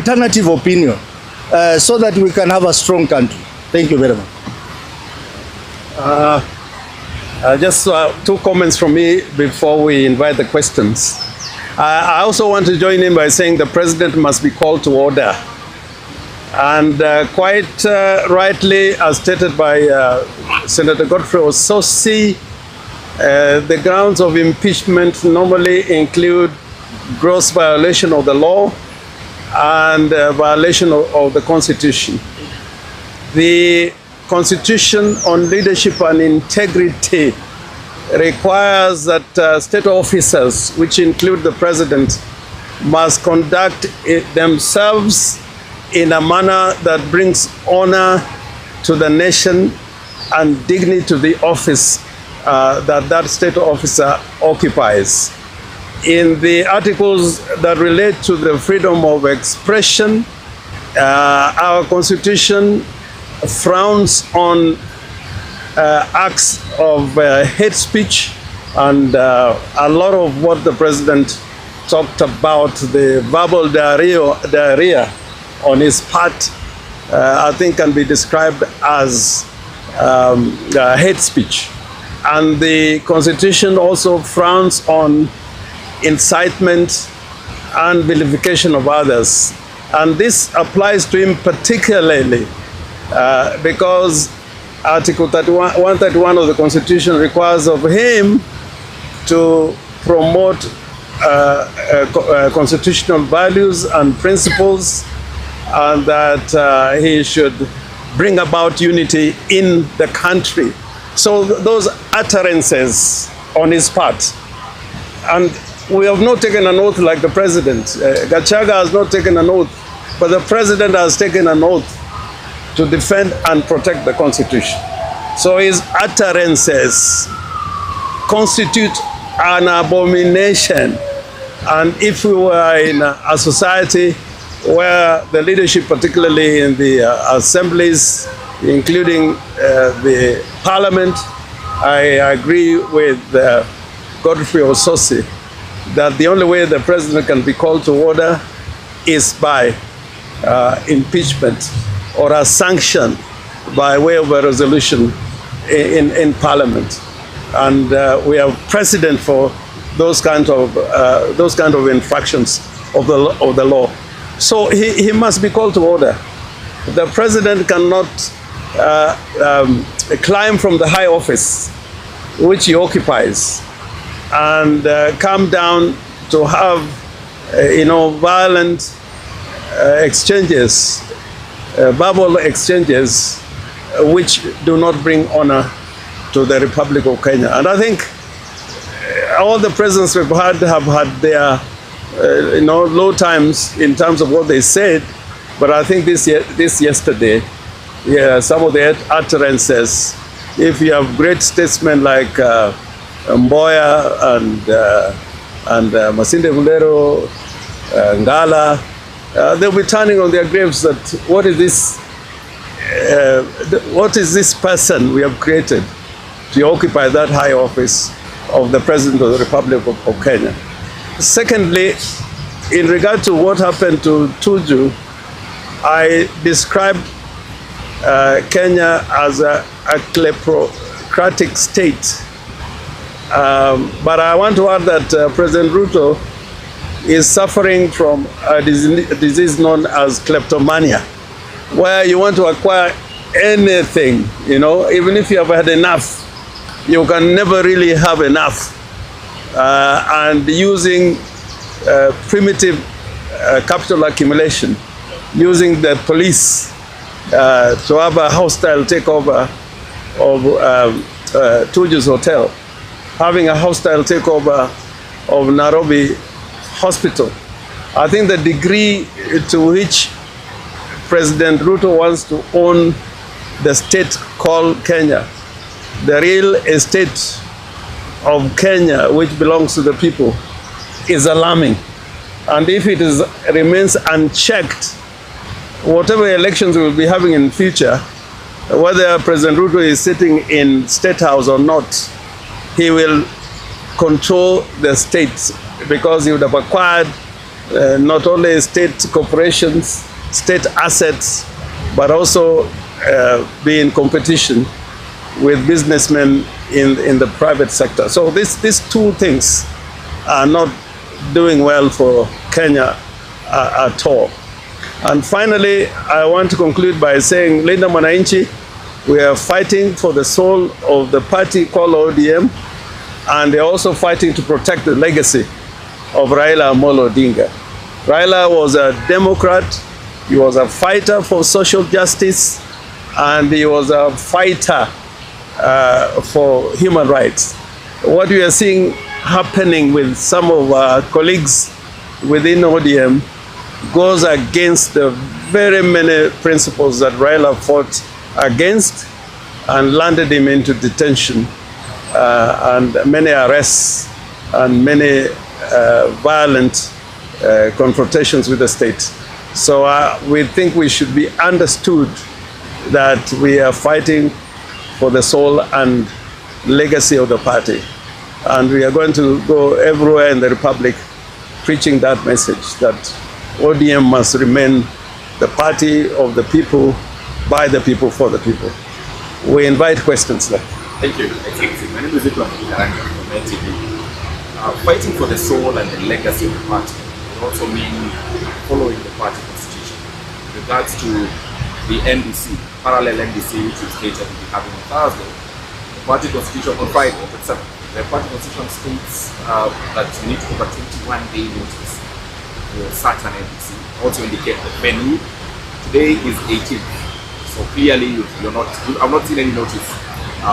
alternative opinion so that we can have a strong country. Thank you very much. Just two comments from me before we invite the questions. I also want to join in by saying the president must be called to order. And quite rightly, as stated by Senator Godfrey Osotsi, the grounds of impeachment normally include gross violation of the law and violation of the Constitution. The Constitution on leadership and integrity requires that state officers, which include the president, must conduct themselves in a manner that brings honor to the nation and dignity to the office that state officer occupies. In the articles that relate to the freedom of expression, our Constitution frowns on acts of hate speech, and a lot of what the president talked about, the verbal diarrhea on his part, I think can be described as hate speech. And the Constitution also frowns on incitement and vilification of others. And this applies to him particularly because Article 131 of the Constitution requires of him to promote constitutional values and principles, and that he should bring about unity in the country. So those utterances on his part, and we have not taken an oath like the president. Gachaga has not taken an oath, but the president has taken an oath to defend and protect the Constitution. So his utterances constitute an abomination. And if we were in a society where the leadership, particularly in the assemblies, including the parliament, I agree with Godfrey Osotsi that the only way the president can be called to order is by impeachment or a sanction by way of a resolution in Parliament, and we have precedent for those kind of infractions of the law. So he must be called to order. The president cannot climb from the high office which he occupies and come down to have violent exchanges, verbal exchanges, which do not bring honor to the Republic of Kenya. And I think all the presidents we've had have had their low times in terms of what they said, but I think this yesterday, some of the utterances, if you have great statesmen like Mboya and Masinde Mulero, Ngala, they'll be turning on their graves that what is this person we have created to occupy that high office of the President of the Republic of Kenya. Secondly, in regard to what happened to Tuju, I described Kenya as a kleptocratic state. But I want to add that President Ruto is suffering from a disease known as kleptomania, where you want to acquire anything, even if you have had enough, you can never really have enough. And using primitive capital accumulation, using the police to have a hostile takeover of Tuju's hotel, having a hostile takeover of Nairobi Hospital. I think the degree to which President Ruto wants to own the state called Kenya, the real estate of Kenya, which belongs to the people, is alarming. And if it remains unchecked, whatever elections we will be having in future, whether President Ruto is sitting in State House or not, he will control the state, because he would have acquired not only state corporations, state assets, but also be in competition with businessmen in the private sector. So these two things are not doing well for Kenya at all. And finally, I want to conclude by saying, Linda Mwananchi, we are fighting for the soul of the party called ODM, and they're also fighting to protect the legacy of Raila Amolo Odinga. Raila was a Democrat, he was a fighter for social justice, and he was a fighter for human rights. What we are seeing happening with some of our colleagues within ODM goes against the very many principles that Raila fought against and landed him into detention and many arrests and many violent confrontations with the state. So we think we should be understood that we are fighting for the soul and legacy of the party. And we are going to go everywhere in the Republic preaching that message, that ODM must remain the party of the people, by the people, for the people. We invite questions now. Thank you. My name is fighting for the soul and the legacy of the party would also mean following the party constitution. With regards to the NDC, parallel NDC, which is scheduled to be having on Thursday, the party constitution on Friday, the 7th, the party constitution states that you need to give a 21-day notice for such an NDC. Also indicate the venue. Today is 18th, so clearly I'm not seeing any notice